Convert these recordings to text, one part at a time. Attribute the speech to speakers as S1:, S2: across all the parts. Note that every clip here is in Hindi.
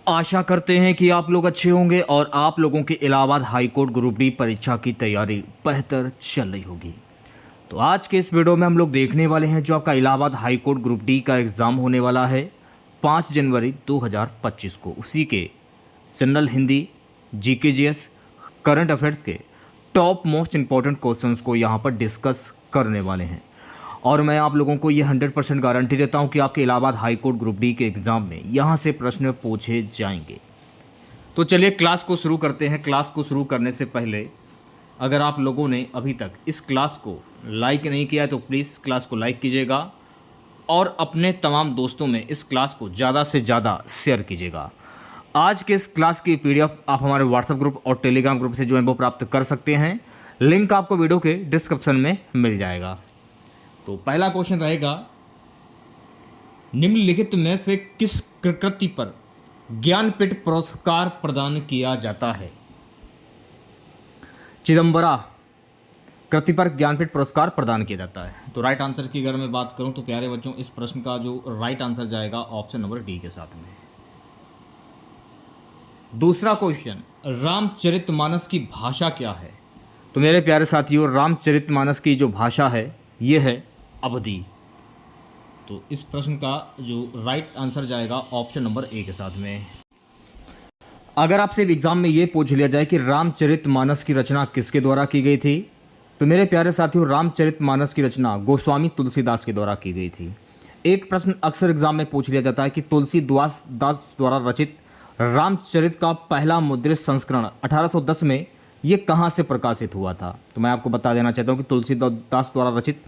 S1: आशा करते हैं कि आप लोग अच्छे होंगे और आप लोगों की Allahabad high court group D परीक्षा की तैयारी बेहतर चल रही होगी। तो आज के इस वीडियो में हम लोग देखने वाले हैं जो आपका Allahabad high court group D का एग्ज़ाम होने वाला है 5 जनवरी 2025 को। उसी के general Hindi, GK GS, current affairs के टॉप मोस्ट इंपॉर्टेंट क्वेश्चंस को यहाँ पर डिस्कस करने वाले हैं। और मैं आप लोगों को ये 100% गारंटी देता हूँ कि आपके Allahabad high court group D के एग्ज़ाम में यहाँ से प्रश्न पूछे जाएंगे। तो चलिए क्लास को शुरू करते हैं। क्लास को शुरू करने से पहले अगर आप लोगों ने अभी तक इस क्लास को लाइक नहीं किया है तो प्लीज़ क्लास को लाइक कीजिएगा और अपने तमाम दोस्तों में इस क्लास को ज़्यादा से ज़्यादा शेयर कीजिएगा। आज के इस क्लास की पीडीएफ आप हमारे व्हाट्सएप ग्रुप और टेलीग्राम ग्रुप से जो है वो प्राप्त कर सकते हैं। लिंक आपको वीडियो के डिस्क्रिप्शन में मिल जाएगा। तो पहला क्वेश्चन रहेगा, निम्नलिखित में से किस कृति पर ज्ञानपीठ पुरस्कार प्रदान किया जाता है? चिदम्बरा कृति पर ज्ञानपीठ पुरस्कार प्रदान किया जाता है। तो राइट आंसर की अगर मैं बात करूं तो प्यारे बच्चों इस प्रश्न का जो राइट आंसर जाएगा ऑप्शन नंबर डी के साथ में। दूसरा क्वेश्चन, रामचरितमानस की भाषा क्या है? तो मेरे प्यारे साथियों रामचरितमानस की जो भाषा है ये है अवधी। तो इस प्रश्न का जो राइट आंसर जाएगा ऑप्शन नंबर ए के साथ में। अगर आपसे एग्जाम में ये पूछ लिया जाए कि रामचरितमानस की रचना किसके द्वारा की गई थी, तो मेरे प्यारे साथियों रामचरितमानस की रचना गोस्वामी तुलसीदास के द्वारा की गई थी। एक प्रश्न अक्सर एग्जाम में पूछ लिया जाता है कि तुलसीदास द्वारा रचित रामचरित का पहला मुद्रित संस्करण 1810 में ये कहाँ से प्रकाशित हुआ था? तो मैं आपको बता देना चाहता हूँ कि तुलसीदास द्वारा रचित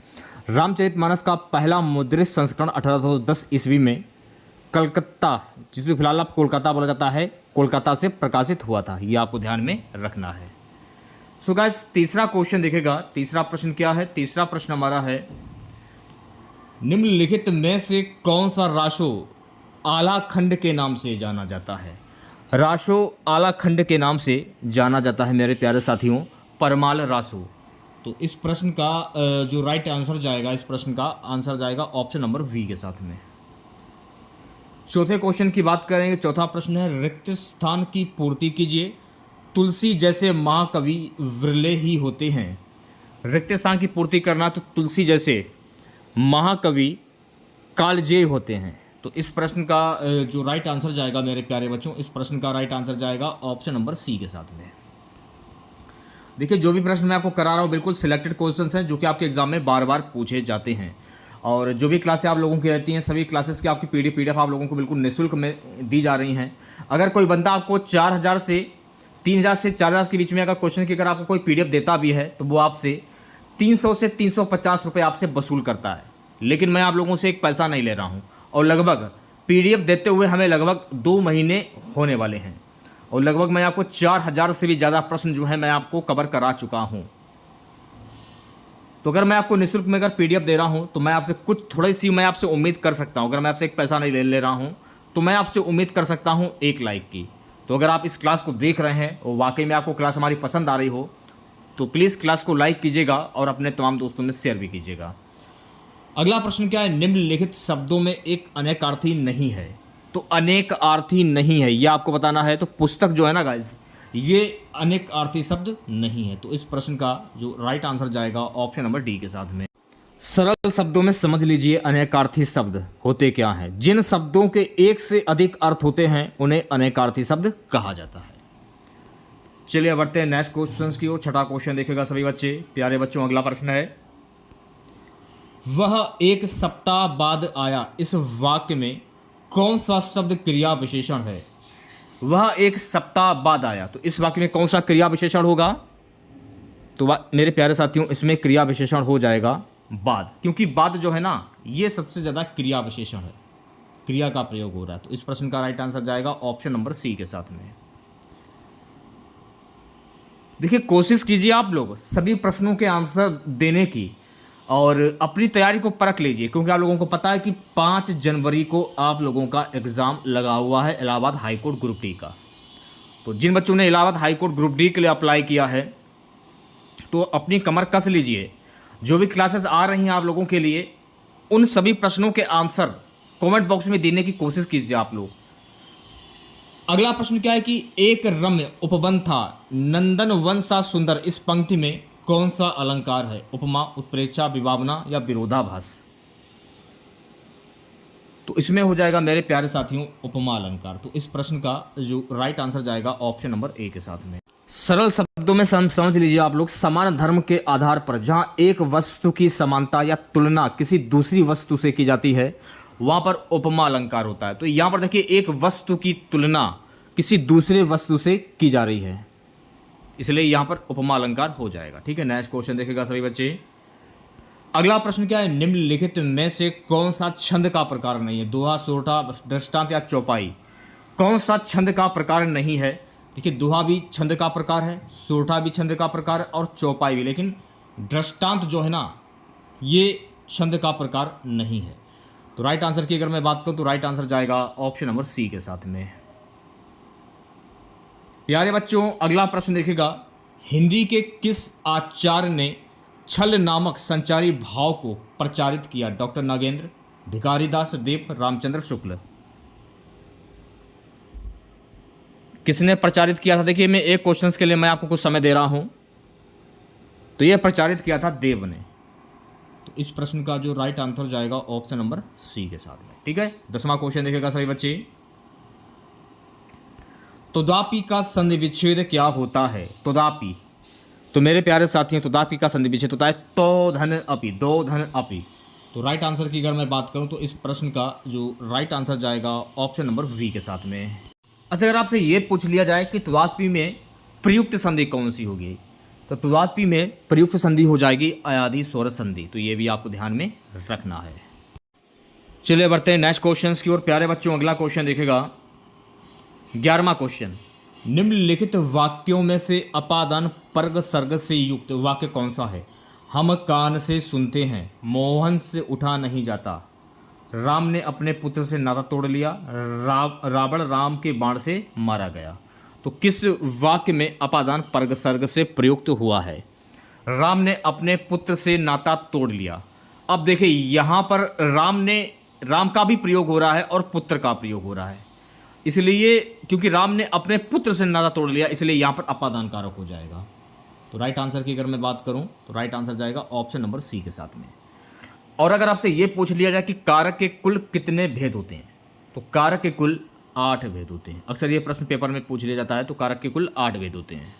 S1: रामचरितमानस का पहला मुद्रित संस्करण 1810 ईस्वी में कलकत्ता, जिसे फिलहाल आप कोलकाता बोला जाता है, कोलकाता से प्रकाशित हुआ था। ये आपको ध्यान में रखना है। सो गाइस तीसरा क्वेश्चन देखेगा। तीसरा प्रश्न क्या है? तीसरा प्रश्न हमारा है, निम्नलिखित में से कौन सा राशो आलाखंड के नाम से जाना जाता है? राशो आलाखंड के नाम से जाना जाता है मेरे प्यारे साथियों परमाल रासो। तो इस प्रश्न का जो राइट आंसर जाएगा, इस प्रश्न का आंसर जाएगा ऑप्शन नंबर वी के साथ में। चौथे क्वेश्चन की बात करेंगे। चौथा प्रश्न है, रिक्त स्थान की पूर्ति कीजिए, तुलसी जैसे महाकवि विरले ही होते हैं। रिक्त स्थान की पूर्ति करना तो तुलसी जैसे महाकवि कालजेय होते हैं। तो इस प्रश्न का जो राइट आंसर जाएगा मेरे प्यारे बच्चों, इस प्रश्न का राइट आंसर जाएगा ऑप्शन नंबर सी के साथ में। देखिए जो भी प्रश्न मैं आपको करा रहा हूँ बिल्कुल सिलेक्टेड क्वेश्चंस हैं जो कि आपके एग्जाम में बार बार पूछे जाते हैं। और जो भी क्लासें आप लोगों की रहती हैं सभी क्लासेस की आपकी पीडीएफ आप लोगों को बिल्कुल निःशुल्क में दी जा रही हैं। अगर कोई बंदा आपको 4000 से 3000 से 4000 के बीच में अगर क्वेश्चन की अगर आपको कोई पीडीएफ देता भी है तो वो आपसे 300 से 350 रुपये आपसे वसूल करता है। लेकिन मैं आप लोगों से एक पैसा नहीं ले रहा हूँ और लगभग पीडीएफ देते हुए हमें लगभग 2 महीने होने वाले हैं और लगभग मैं आपको 4000 से भी ज़्यादा प्रश्न जो है मैं आपको कवर करा चुका हूँ। तो अगर मैं आपको निःशुल्क में अगर पीडीएफ दे रहा हूँ तो मैं आपसे कुछ थोड़ी सी मैं आपसे उम्मीद कर सकता हूँ। अगर मैं आपसे एक पैसा नहीं ले रहा हूँ तो मैं आपसे उम्मीद कर सकता हूँ 1 लाइक की। तो अगर आप इस क्लास को देख रहे हैं और वाकई में आपको क्लास हमारी पसंद आ रही हो तो प्लीज़ क्लास को लाइक कीजिएगा और अपने तमाम दोस्तों में शेयर भी कीजिएगा। अगला प्रश्न क्या है, निम्नलिखित शब्दों में एक अनेकार्थी नहीं है। तो अनेक अर्थी नहीं है ये आपको बताना है। तो पुस्तक जो है ना गाइज ये अनेक अर्थी शब्द नहीं है। तो इस प्रश्न का जो राइट आंसर जाएगा ऑप्शन नंबर डी के साथ में। सरल शब्दों में समझ लीजिए अनेकार्थी शब्द होते क्या हैं। जिन शब्दों के एक से अधिक अर्थ होते हैं उन्हें अनेकार्थी शब्द कहा जाता है। चलिए बढ़ते हैं नेक्स्ट क्वेश्चन की ओर। छठा क्वेश्चन देखेगा सभी बच्चे प्यारे बच्चों। अगला प्रश्न है, वह एक सप्ताह बाद आया, इस वाक्य में कौन सा शब्द क्रिया विशेषण है? वह एक सप्ताह बाद आया, तो इस वाक्य में कौन सा क्रिया विशेषण होगा? तो मेरे प्यारे साथियों इसमें क्रिया विशेषण हो जाएगा बाद, क्योंकि बाद जो है ना ये सबसे ज़्यादा क्रिया विशेषण है, क्रिया का प्रयोग हो रहा है। तो इस प्रश्न का राइट आंसर जाएगा ऑप्शन नंबर सी के साथ में। देखिए कोशिश कीजिए आप लोग सभी प्रश्नों के आंसर देने की और अपनी तैयारी को परख लीजिए, क्योंकि आप लोगों को पता है कि 5 जनवरी को आप लोगों का एग्ज़ाम लगा हुआ है Allahabad high court group D का। तो जिन बच्चों ने Allahabad high court group D के लिए अप्लाई किया है तो अपनी कमर कस लीजिए। जो भी क्लासेस आ रही हैं आप लोगों के लिए उन सभी प्रश्नों के आंसर कमेंट बॉक्स में देने की कोशिश कीजिए आप लोग। अगला प्रश्न क्या है कि एक रम्य उपवन था, नंदन वन सा सुंदर, इस पंक्ति में कौन सा अलंकार है? उपमा, उत्प्रेक्षा, विभावना या विरोधाभास? तो इसमें हो जाएगा मेरे प्यारे साथियों उपमा अलंकार। तो इस प्रश्न का जो राइट आंसर जाएगा ऑप्शन नंबर ए के साथ में। सरल शब्दों में समझ लीजिए आप लोग, समान धर्म के आधार पर जहां एक वस्तु की समानता या तुलना किसी दूसरी वस्तु से की जाती है वहां पर उपमा अलंकार होता है। तो यहां पर देखिए एक वस्तु की तुलना किसी दूसरे वस्तु से की जा रही है, इसलिए यहां पर उपमा अलंकार हो जाएगा। ठीक है, नेक्स्ट क्वेश्चन देखेगा सभी बच्चे। अगला प्रश्न क्या है, निम्नलिखित में से कौन सा छंद का प्रकार नहीं है? दोहा, सोरठा, दृष्टांत या चौपाई? कौन सा छंद का प्रकार नहीं है? देखिए दोहा भी छंद का प्रकार है, सोरठा भी छंद का प्रकार है और चौपाई भी, लेकिन दृष्टांत जो है ना ये छंद का प्रकार नहीं है। तो राइट आंसर की अगर मैं बात करूं तो राइट आंसर जाएगा ऑप्शन नंबर सी के साथ में। प्यारे बच्चों अगला प्रश्न देखिएगा, हिंदी के किस आचार्य ने छल नामक संचारी भाव को प्रचारित किया? डॉक्टर नागेंद्र, भिखारीदास देव, रामचंद्र शुक्ल? किसने प्रचारित किया था? देखिए मैं एक क्वेश्चन के लिए मैं आपको कुछ समय दे रहा हूं, तो यह प्रचारित किया था देव ने। तो इस प्रश्न का जो राइट आंसर जाएगा ऑप्शन नंबर सी के साथ में। ठीक है, 10वां क्वेश्चन देखेगा सभी बच्चे। तोदापि का संधि विच्छेद क्या होता है? तोदापि, तो मेरे प्यारे साथियों तोदापि का संधि विच्छेद होता है तो धन अपि, दो धन अपि। तो राइट आंसर की अगर मैं बात करूं तो इस प्रश्न का जो राइट आंसर जाएगा ऑप्शन नंबर वी के साथ में। अच्छा, अगर आपसे ये पूछ लिया जाए कि तोदापि में प्रयुक्त संधि कौन सी होगी, तो तोदापि में प्रयुक्त संधि हो जाएगी अयादि स्वर संधि। तो ये भी आपको ध्यान में रखना है। चलिए बढ़ते हैं नेक्स्ट क्वेश्चन की ओर। प्यारे बच्चों अगला क्वेश्चन देखेगा 11वां क्वेश्चन, निम्नलिखित वाक्यों में से अपादान पर्ग सर्ग से युक्त वाक्य कौन सा है? हम कान से सुनते हैं, मोहन से उठा नहीं जाता, राम ने अपने पुत्र से नाता तोड़ लिया, रावण राम के बाण से मारा गया। तो किस वाक्य में अपादान पर्ग सर्ग से प्रयुक्त हुआ है? राम ने अपने पुत्र से नाता तोड़ लिया। अब देखिए यहाँ पर राम का भी प्रयोग हो रहा है और पुत्र का प्रयोग हो रहा है, इसलिए क्योंकि राम ने अपने पुत्र से नाता तोड़ लिया इसलिए यहाँ पर अपादान कारक हो जाएगा। तो राइट आंसर की अगर मैं बात करूँ तो राइट आंसर जाएगा ऑप्शन नंबर सी के साथ में। और अगर आपसे ये पूछ लिया जाए कि कारक के कुल कितने भेद होते हैं, तो कारक के कुल 8 भेद होते हैं। अक्सर ये प्रश्न पेपर में पूछ लिया जाता है, तो कारक के कुल 8 भेद होते हैं।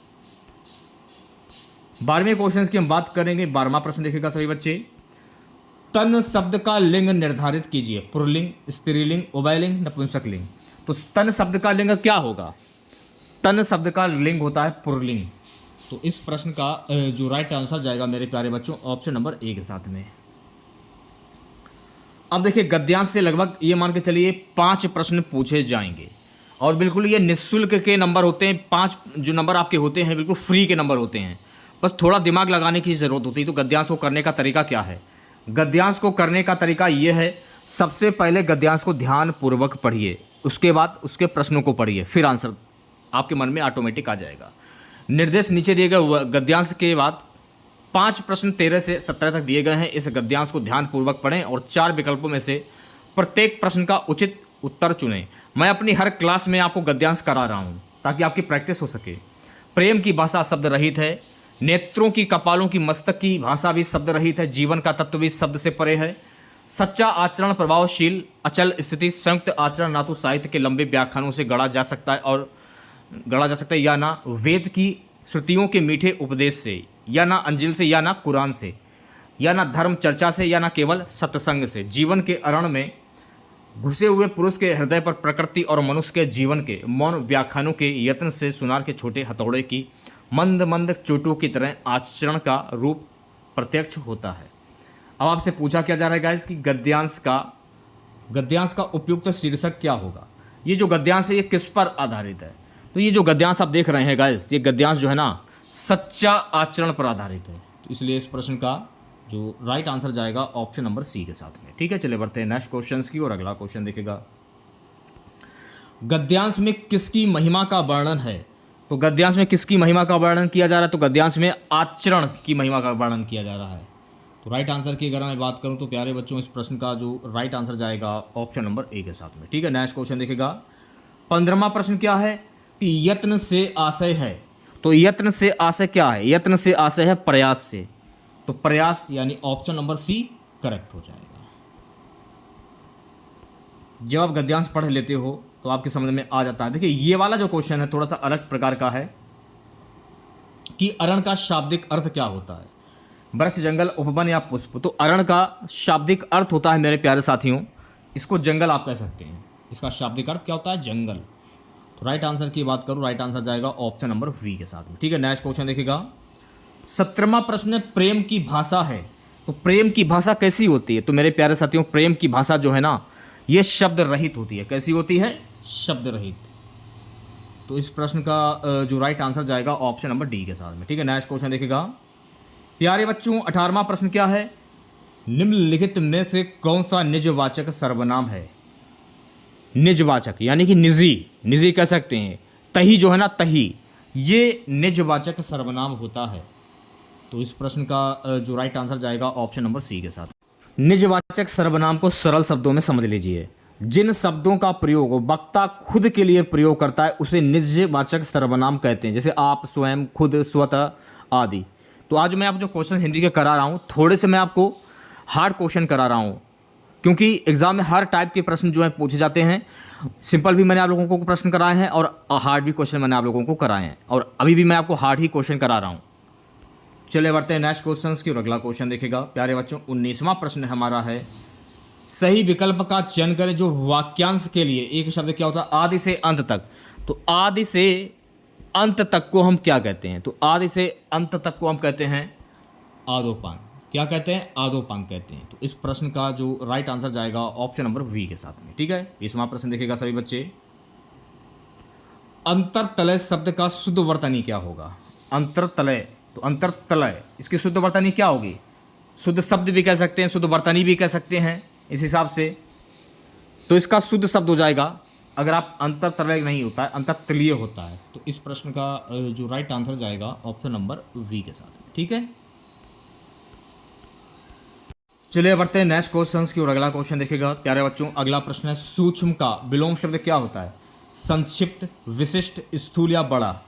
S1: 12वें क्वेश्चन की हम बात करेंगे। 12वां प्रश्न देखेगा सभी बच्चे, तन शब्द का लिंग निर्धारित कीजिए। पुल्लिंग, स्त्रीलिंग, उभयलिंग, नपुंसक लिंग? तो तन शब्द का लिंग क्या होगा? तन शब्द का लिंग होता है पुल्लिंग। तो इस प्रश्न का जो राइट आंसर जाएगा मेरे प्यारे बच्चों ऑप्शन नंबर ए के साथ में। अब देखिए गद्यांश से लगभग ये मान के चलिए 5 प्रश्न पूछे जाएंगे और बिल्कुल ये निःशुल्क के नंबर होते हैं। 5 जो नंबर आपके होते हैं बिल्कुल फ्री के नंबर होते हैं, बस थोड़ा दिमाग लगाने की ज़रूरत होती है। तो गद्यांश को करने का तरीका क्या है? गद्यांश को करने का तरीका ये है, सबसे पहले गद्यांश को ध्यानपूर्वक पढ़िए, उसके बाद उसके प्रश्नों को पढ़िए, फिर आंसर आपके मन में ऑटोमेटिक आ जाएगा। निर्देश नीचे दिए गए गद्यांश के बाद 5 प्रश्न 13 से 17 तक दिए गए हैं। इस गद्यांश को ध्यानपूर्वक पढ़ें और 4 विकल्पों में से प्रत्येक प्रश्न का उचित उत्तर चुनें। मैं अपनी हर क्लास में आपको गद्यांश करा रहा हूं ताकि आपकी प्रैक्टिस हो सके। प्रेम की भाषा शब्द रहित है, नेत्रों की, कपालों की, मस्तक की भाषा भी शब्द रहित है, जीवन का तत्व भी शब्द से परे है। सच्चा आचरण प्रभावशील अचल स्थिति संयुक्त आचरण ना तो साहित्य के लंबे व्याख्यानों से गढ़ा जा सकता है या ना वेद की श्रुतियों के मीठे उपदेश से, या ना अंजिल से, या ना कुरान से, या ना धर्म चर्चा से, या ना केवल सत्संग से। जीवन के अरण में घुसे हुए पुरुष के हृदय पर प्रकृति और मनुष्य के जीवन के मौन व्याख्यानों के यत्न से सुनार के छोटे हथौड़े की मंद मंद चोटों की तरह आचरण का रूप प्रत्यक्ष होता है। अब आपसे पूछा क्या जा रहा है गाइस कि गद्यांश का उपयुक्त शीर्षक क्या होगा? ये जो गद्यांश है ये किस पर आधारित है? तो ये जो गद्यांश आप देख रहे हैं गाइस, ये गद्यांश जो है ना सच्चा आचरण पर आधारित है। तो इसलिए इस प्रश्न का जो राइट आंसर जाएगा ऑप्शन नंबर सी के साथ में। ठीक है, चलिए बढ़ते हैं नेक्स्ट क्वेश्चन की और अगला क्वेश्चन देखेगा, गद्यांश में किसकी महिमा का वर्णन है? तो गद्यांश में किसकी महिमा का वर्णन किया जा रहा है? तो गद्यांश में आचरण की महिमा का वर्णन किया जा रहा है। तो राइट आंसर की अगर मैं बात करूं तो प्यारे बच्चों इस प्रश्न का जो राइट आंसर जाएगा ऑप्शन नंबर ए के साथ में। ठीक है, नेक्स्ट क्वेश्चन देखेगा, 15वां प्रश्न क्या है कि यत्न से आशय है, तो यत्न से आशय क्या है? यत्न से आशय है प्रयास से, तो प्रयास यानी ऑप्शन नंबर सी करेक्ट हो जाएगा। जब आप गद्यांश पढ़ लेते हो तो आपके समझ में आ जाता है। देखिए ये वाला जो क्वेश्चन है थोड़ा सा अलग प्रकार का है कि अरण का शाब्दिक अर्थ क्या होता है? वृक्ष, जंगल, उपवन या पुष्प। तो अरण का शाब्दिक अर्थ होता है मेरे प्यारे साथियों, इसको जंगल आप कह सकते हैं। इसका शाब्दिक अर्थ क्या होता है? जंगल। तो राइट आंसर की बात करूँ, राइट आंसर जाएगा ऑप्शन नंबर वी के साथ में। ठीक है, नेक्स्ट क्वेश्चन देखिएगा। 17वां प्रश्न प्रेम की भाषा है। तो प्रेम की भाषा कैसी होती है? तो मेरे प्यारे साथियों प्रेम की भाषा जो है ना, ये शब्द रहित होती है। कैसी होती है? शब्द रहित। तो इस प्रश्न का जो राइट आंसर जाएगा ऑप्शन नंबर डी के साथ में। ठीक है, नेक्स्ट क्वेश्चन देखिएगा प्यारे बच्चों। 18वां प्रश्न क्या है? निम्नलिखित में से कौन सा निजवाचक सर्वनाम है? निजवाचक यानी कि निजी, निजी कह सकते हैं। तही जो है ना, तही, ये निजवाचक सर्वनाम होता है। तो इस प्रश्न का जो राइट आंसर जाएगा ऑप्शन नंबर सी के साथ। निजवाचक सर्वनाम को सरल शब्दों में समझ लीजिए। जिन शब्दों का प्रयोग वक्ता खुद के लिए प्रयोग करता है उसे निजवाचक सर्वनाम कहते हैं, जैसे आप, स्वयं, खुद, स्वतः आदि। तो आज मैं आप जो क्वेश्चन हिंदी के करा रहा हूँ, थोड़े से मैं आपको हार्ड क्वेश्चन करा रहा हूँ, क्योंकि एग्जाम में हर टाइप के प्रश्न जो है पूछे जाते हैं। सिंपल भी मैंने आप लोगों को प्रश्न कराए हैं और हार्ड भी क्वेश्चन मैंने आप लोगों को कराए हैं, और अभी भी मैं आपको हार्ड ही क्वेश्चन करा रहा हूँ। चलिए बढ़ते हैं नेक्स्ट क्वेश्चन की और अगला क्वेश्चन देखेगा प्यारे बच्चों। 19वां प्रश्न हमारा है, सही विकल्प का चयन करें जो वाक्यांश के लिए एक शब्द क्या होता है? आदि से अंत तक। तो आदि से अंत तक को हम क्या कहते हैं? तो आदि से अंत तक को हम कहते हैं आदोपान। क्या कहते हैं? आदोपान कहते हैं। तो इस प्रश्न का जो राइट आंसर जाएगा ऑप्शन नंबर वी के साथ में। ठीक है, 20वां प्रश्न देखिएगा सभी बच्चे। अंतरतलय शब्द का शुद्ध वर्तनी क्या होगा? अंतरतलय, तो अंतरतलय इसकी शुद्ध वर्तनी क्या होगी? शुद्ध शब्द भी कह सकते हैं, शुद्ध वर्तनी भी कह सकते हैं इस हिसाब से। तो इसका शुद्ध शब्द हो जाएगा, अगर आप अंतरतलय नहीं होता है, अंतरतलीय होता है। तो इस प्रश्न का जो राइट आंसर जाएगा ऑप्शन नंबर वी के साथ। ठीक है, चलिए बढ़ते हैं नेक्स्ट क्वेश्चन की और अगला क्वेश्चन देखिएगा प्यारे बच्चों। अगला प्रश्न है, सूक्ष्म का विलोम शब्द क्या होता है? संक्षिप्त, विशिष्ट, स्थूल या बड़ा।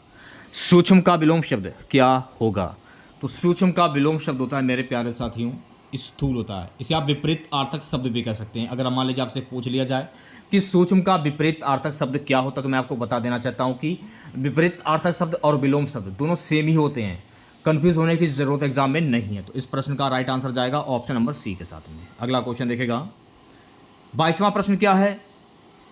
S1: सूक्ष्म का विलोम शब्द क्या होगा? तो सूक्ष्म का विलोम शब्द होता है मेरे प्यारे साथियों स्थूल होता है। इसे आप विपरीत आर्थक शब्द भी कह सकते हैं। अगर मान लीजिए आपसे पूछ लिया जाए कि सूक्ष्म का विपरीत आर्थक शब्द क्या होता है, तो मैं आपको बता देना चाहता हूं कि विपरीत आर्थक शब्द और विलोम शब्द दोनों सेम ही होते हैं, कंफ्यूज होने की जरूरत एग्जाम में नहीं है। तो इस प्रश्न का राइट आंसर जाएगा ऑप्शन नंबर सी के साथ में। अगला क्वेश्चन देखेगा 22वां प्रश्न क्या है?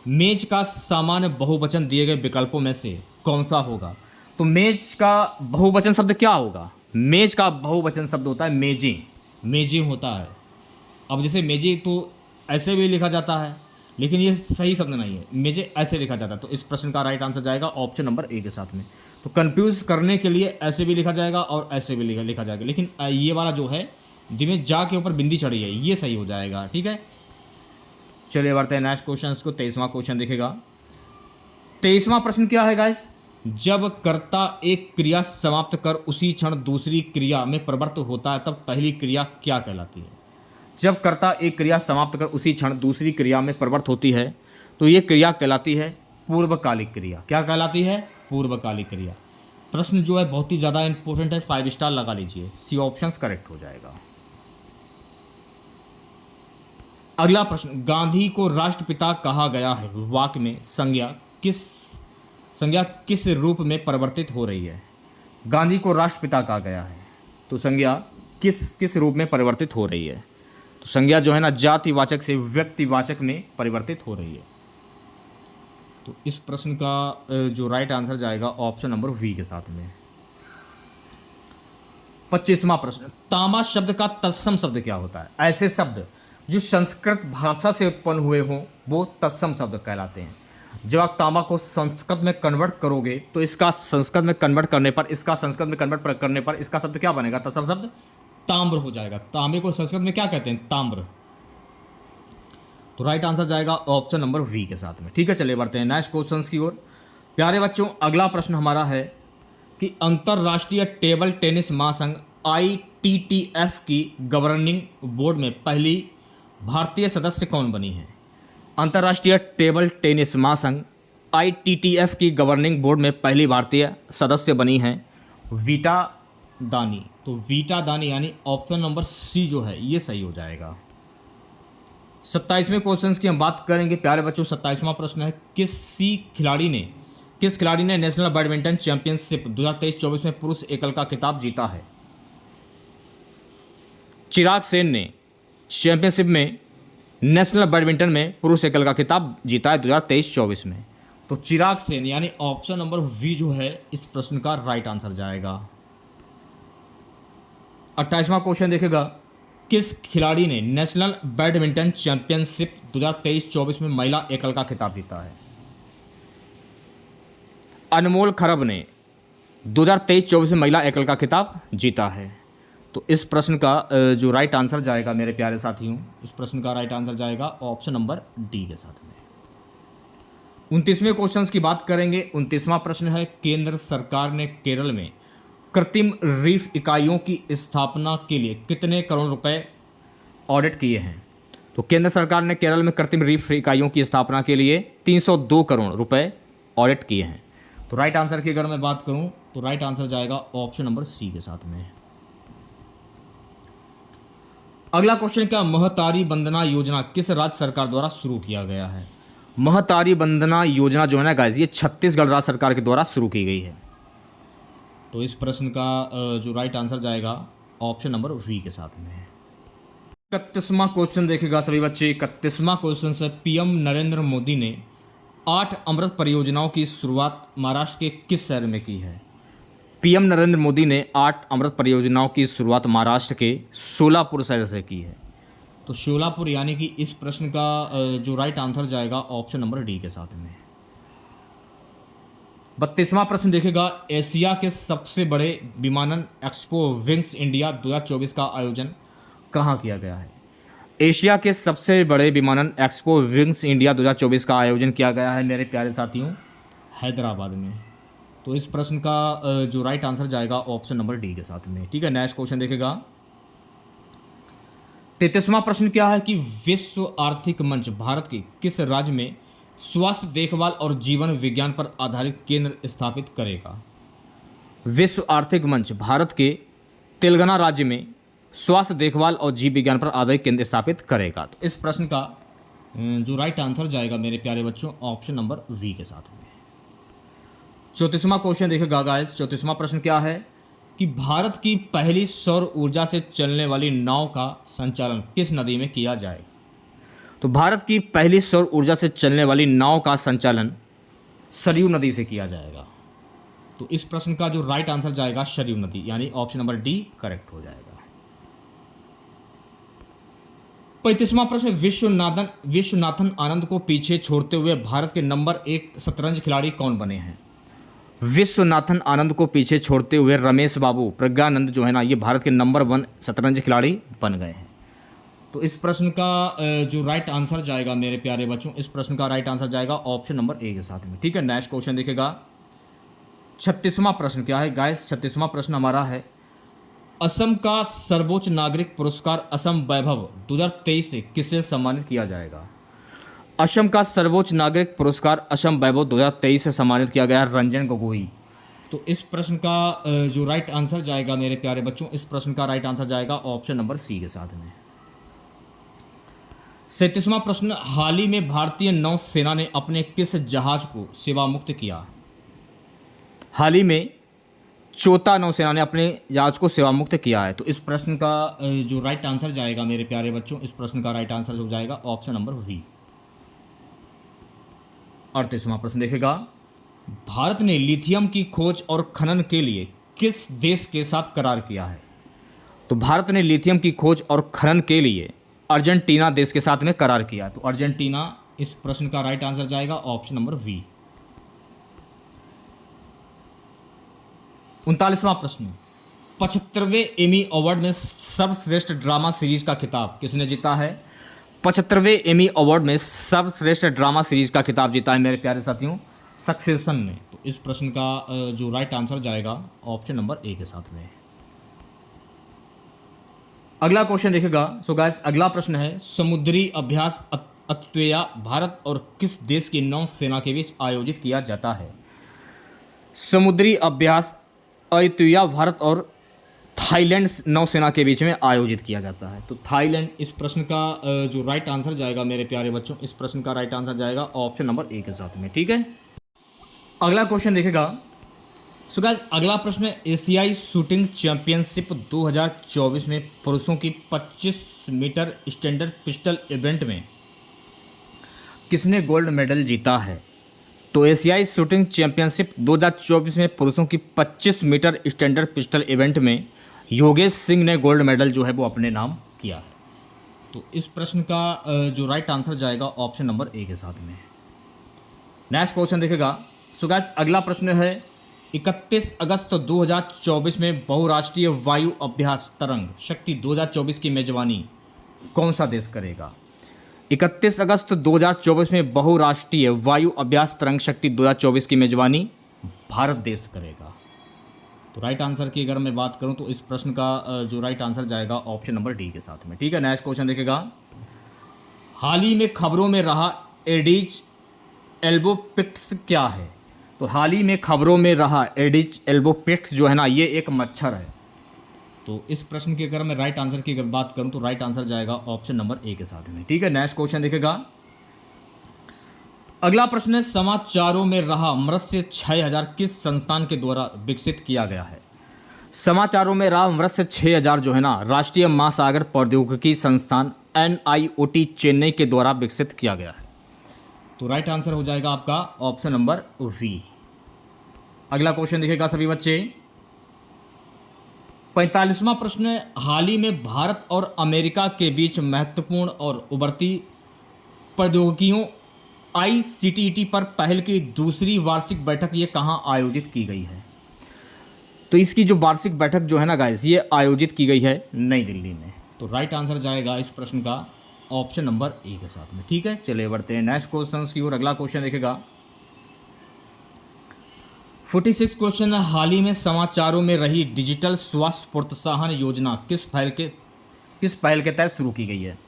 S1: मेज का सामान्य बहुवचन दिए गए विकल्पों में से कौन सा होगा? तो मेज का बहुवचन शब्द क्या होगा? मेज का बहुवचन शब्द होता है मेजें, मेजें होता है। अब जैसे मेजें तो ऐसे भी लिखा जाता है, लेकिन ये सही शब्द नहीं है, मेजें ऐसे लिखा जाता है। तो इस प्रश्न का राइट आंसर जाएगा ऑप्शन नंबर ए के साथ में। तो कंफ्यूज करने के लिए ऐसे भी लिखा जाएगा और ऐसे भी लिखा जाएगा, लेकिन ये वाला जो है जिसमें जा के ऊपर बिंदी चढ़ी है ये सही हो जाएगा। ठीक है, चलिए बढ़ते हैं नेक्स्ट क्वेश्चन को। 23वां क्वेश्चन देखेगा। 23वां प्रश्न क्या है गाइस? जब कर्ता एक क्रिया समाप्त कर उसी क्षण दूसरी क्रिया में प्रवृत्त होता है तब पहली क्रिया क्या कहलाती है? जब कर्ता एक क्रिया समाप्त कर उसी क्षण दूसरी क्रिया में प्रवृत्त होती है तो ये क्रिया कहलाती है पूर्वकालिक क्रिया। क्या कहलाती है? पूर्वकालिक क्रिया। प्रश्न जो है बहुत ही ज़्यादा इंपॉर्टेंट है, 5 स्टार लगा लीजिए, सी ऑप्शंस करेक्ट हो जाएगा। अगला प्रश्न, गांधी को राष्ट्रपिता कहा गया है, वाक्य में संज्ञा किस रूप में परिवर्तित हो रही है? गांधी को राष्ट्रपिता कहा गया है तो संज्ञा किस रूप में परिवर्तित हो रही है? तो संज्ञा जो है ना जातिवाचक से व्यक्तिवाचक में परिवर्तित हो रही है। तो इस प्रश्न का जो राइट आंसर जाएगा ऑप्शन नंबर वी के साथ में। 25वां प्रश्न, तांबा शब्द का तत्सम शब्द क्या होता है? ऐसे शब्द जो संस्कृत भाषा से उत्पन्न हुए हों वो तत्सम शब्द कहलाते हैं। जब आप तांबा को संस्कृत में कन्वर्ट करोगे तो इसका संस्कृत में कन्वर्ट करने पर इसका शब्द क्या बनेगा? तत्सम शब्द ताम्र हो जाएगा। तांबे को संस्कृत में क्या कहते हैं? ताम्र। तो राइट आंसर जाएगा ऑप्शन नंबर वी के साथ में। ठीक है, चलिए बढ़ते हैं नेक्स्ट क्वेश्चंस की ओर। प्यारे बच्चों, अगला प्रश्न हमारा है कि अंतर्राष्ट्रीय टेबल टेनिस महासंघ ITTF की गवर्निंग बोर्ड में पहली भारतीय सदस्य कौन बनी है? अंतर्राष्ट्रीय टेबल टेनिस महासंघ ITTF की गवर्निंग बोर्ड में पहली भारतीय सदस्य बनी हैं वीटा दानी। तो वीटा दानी यानी ऑप्शन नंबर सी जो है ये सही हो जाएगा। 27वें क्वेश्चन की हम बात करेंगे प्यारे बच्चों। 27वां प्रश्न है, किस खिलाड़ी ने नेशनल बैडमिंटन चैंपियनशिप 2023-24 में पुरुष एकल का खिताब जीता है? चिराग सेन ने चैंपियनशिप में नेशनल बैडमिंटन में पुरुष एकल का खिताब जीता है 2023-24 में। तो चिराग सेन यानी ऑप्शन नंबर वी जो है इस प्रश्न का राइट आंसर जाएगा। 28वां क्वेश्चन देखेगा, किस खिलाड़ी ने नेशनल बैडमिंटन चैंपियनशिप 2023-24 में महिला एकल का खिताब जीता है? अनमोल खरब ने 2023-24 में महिला एकल का खिताब जीता है। तो इस प्रश्न का जो राइट आंसर जाएगा मेरे प्यारे साथियों, इस प्रश्न का राइट आंसर जाएगा ऑप्शन नंबर डी के साथ में। 29वें क्वेश्चन की बात करेंगे। 29वां प्रश्न है, केंद्र सरकार ने केरल में कृत्रिम रीफ इकाइयों की स्थापना के लिए कितने करोड़ रुपए ऑडिट किए हैं? तो केंद्र सरकार ने केरल में कृत्रिम रीफ इकाइयों की स्थापना के लिए 302 करोड़ रुपए ऑडिट किए हैं। तो राइट आंसर की अगर मैं बात करूं तो राइट आंसर जाएगा ऑप्शन नंबर सी के साथ में। अगला क्वेश्चन क्या, महतारी वंदना योजना किस राज्य सरकार द्वारा शुरू किया गया है? महतारी वंदना योजना जो है ना गाइस, ये छत्तीसगढ़ राज्य सरकार के द्वारा शुरू की गई है। तो इस प्रश्न का जो राइट आंसर जाएगा ऑप्शन नंबर वी के साथ में है। 31वां क्वेश्चन देखेगा सभी बच्चे। 31वां क्वेश्चन से, पीएम नरेंद्र मोदी ने 8 अमृत परियोजनाओं की शुरुआत महाराष्ट्र के किस शहर में की है? पीएम नरेंद्र मोदी ने 8 अमृत परियोजनाओं की शुरुआत महाराष्ट्र के सोलापुर शहर से की है। तो सोलापुर यानी कि इस प्रश्न का जो राइट आंसर जाएगा ऑप्शन नंबर डी के साथ में। 32वां प्रश्न देखेगा, एशिया के सबसे बड़े विमानन एक्सपो विंग्स इंडिया 2024 का आयोजन कहाँ किया गया है? एशिया के सबसे बड़े विमानन एक्सपो विंग्स इंडिया 2024 का आयोजन किया गया है मेरे प्यारे साथियों हैदराबाद में। तो इस प्रश्न का जो राइट आंसर जाएगा ऑप्शन नंबर डी के साथ में। ठीक है, नेक्स्ट क्वेश्चन देखेगा। 33वां प्रश्न क्या है कि विश्व आर्थिक मंच भारत के किस राज्य में स्वास्थ्य देखभाल और जीवन विज्ञान पर आधारित केंद्र स्थापित करेगा? विश्व आर्थिक मंच भारत के तेलंगाना राज्य में स्वास्थ्य देखभाल और जीव विज्ञान पर आधारित केंद्र स्थापित करेगा। तो इस प्रश्न का जो राइट आंसर जाएगा मेरे प्यारे बच्चों ऑप्शन नंबर वी के साथ में। 34वां क्वेश्चन देखेगा गाइस। 34वां प्रश्न क्या है कि भारत की पहली सौर ऊर्जा से चलने वाली नाव का संचालन किस नदी में किया जाए? तो भारत की पहली सौर ऊर्जा से चलने वाली नाव का संचालन सरयू नदी से किया जाएगा। तो इस प्रश्न का जो राइट आंसर जाएगा सरयू नदी यानी ऑप्शन नंबर डी करेक्ट हो जाएगा। 35वां प्रश्न, विश्वनाथन आनंद को पीछे छोड़ते हुए भारत के नंबर 1 शतरंज खिलाड़ी कौन बने हैं? विश्वनाथन आनंद को पीछे छोड़ते हुए रमेश बाबू प्रज्ञानंद जो है ना, ये भारत के नंबर 1 शतरंज खिलाड़ी बन गए हैं। तो इस प्रश्न का जो राइट आंसर जाएगा मेरे प्यारे बच्चों, इस प्रश्न का राइट आंसर जाएगा ऑप्शन नंबर ए के साथ में। ठीक है, नेक्स्ट क्वेश्चन देखेगा। 36वां प्रश्न क्या है गाइस? 36वां प्रश्न हमारा है, असम का सर्वोच्च नागरिक पुरस्कार असम वैभव 2023 से किसे सम्मानित किया जाएगा? असम का सर्वोच्च नागरिक पुरस्कार असम वैभव 2023 से सम्मानित किया गया रंजन गोगोई। तो इस प्रश्न का जो राइट आंसर जाएगा मेरे प्यारे बच्चों, इस प्रश्न का राइट आंसर जाएगा ऑप्शन नंबर सी के साथ में। 37वां प्रश्न, हाल ही में भारतीय नौसेना ने अपने किस जहाज को सेवा मुक्त किया? हाल ही में चौथा नौसेना ने अपने जहाज को सेवा मुक्त किया है। तो इस प्रश्न का जो राइट आंसर जाएगा मेरे प्यारे बच्चों, इस प्रश्न का राइट आंसर हो जाएगा ऑप्शन नंबर वी। 38वां प्रश्न देखेगा, भारत ने लिथियम की खोज और खनन के लिए किस देश के साथ करार किया है? तो भारत ने लिथियम की खोज और खनन के लिए अर्जेंटीना देश के साथ में करार किया। तो अर्जेंटीना इस प्रश्न का राइट आंसर जाएगा ऑप्शन नंबर वी। 39वां प्रश्न, 75वें एमी अवार्ड में सर्वश्रेष्ठ ड्रामा सीरीज का खिताब किसने जीता है? 75वें एमी अवार्ड में सर्वश्रेष्ठ ड्रामा सीरीज का खिताब जीता है मेरे प्यारे साथियों सक्सेशन ने। तो इस प्रश्न का जो राइट आंसर जाएगा ऑप्शन नंबर ए के साथ में। अगला क्वेश्चन देखेगा। सो गाइस, अगला प्रश्न है, समुद्री अभ्यास अत्वेया भारत और किस देश की नौसेना के बीच आयोजित किया जाता है? समुद्री अभ्यास अत्वेया भारत और थाईलैंड नौसेना के बीच में आयोजित किया जाता है। तो थाईलैंड, इस प्रश्न का जो राइट आंसर जाएगा मेरे प्यारे बच्चों, इस प्रश्न का राइट आंसर जाएगा ऑप्शन नंबर ए के साथ में। ठीक है, अगला क्वेश्चन देखेगा। सो गाइस, अगला प्रश्न है, एशियाई शूटिंग चैंपियनशिप 2024 में पुरुषों की 25 मीटर स्टैंडर्ड पिस्टल इवेंट में किसने गोल्ड मेडल जीता है? तो एशियाई शूटिंग चैंपियनशिप 2024 में पुरुषों की 25 मीटर स्टैंडर्ड पिस्टल इवेंट में योगेश सिंह ने गोल्ड मेडल जो है वो अपने नाम किया है। तो इस प्रश्न का जो राइट आंसर जाएगा ऑप्शन नंबर ए के साथ में। नेक्स्ट क्वेश्चन देखेगा। सो गाइस, अगला प्रश्न है, 31 अगस्त 2024 में बहुराष्ट्रीय वायु अभ्यास तरंग शक्ति 2024 की मेजबानी कौन सा देश करेगा? 31 अगस्त 2024 में बहुराष्ट्रीय वायु अभ्यास तरंग शक्ति 2024 की मेजबानी भारत देश करेगा। तो राइट आंसर की अगर मैं बात करूं तो इस प्रश्न का जो राइट आंसर जाएगा ऑप्शन नंबर डी के साथ में। ठीक है, नेक्स्ट क्वेश्चन देखेगा। हाल ही में खबरों में रहा एडिज एल्बोपिक्स क्या है? तो हाल ही में खबरों में रहा एडिज एल्बोपिक्स जो है ना, ये एक मच्छर है। तो इस प्रश्न की अगर मैं राइट आंसर की अगर बात करूं तो राइट आंसर जाएगा ऑप्शन नंबर ए के साथ में। ठीक है, नेक्स्ट क्वेश्चन देखेगा। अगला प्रश्न है, समाचारों में रहा मत्स्य 6000 किस संस्थान के द्वारा विकसित किया गया है? समाचारों में रहा मत्स्य 6000 जो है ना, राष्ट्रीय महासागर प्रौद्योगिकी संस्थान NIOT चेन्नई के द्वारा विकसित किया गया है। तो राइट आंसर हो जाएगा आपका ऑप्शन नंबर वी। अगला क्वेश्चन देखेगा सभी बच्चे। 45वां प्रश्न है, हाल ही में भारत और अमेरिका के बीच महत्वपूर्ण और उभरती प्रौद्योगिकियों ICTT पर पहल की दूसरी वार्षिक बैठक ये कहाँ आयोजित की गई है? तो इसकी जो वार्षिक बैठक जो है ना गाइस, ये आयोजित की गई है नई दिल्ली में। तो राइट आंसर जाएगा इस प्रश्न का ऑप्शन नंबर ए के साथ में। ठीक है, चलिए बढ़ते हैं नेक्स्ट क्वेश्चन की ओर। अगला क्वेश्चन देखेगा 46 क्वेश्चन है, हाल ही में समाचारों में रही डिजिटल स्वास्थ्य प्रोत्साहन योजना किस पहल के तहत शुरू की गई है?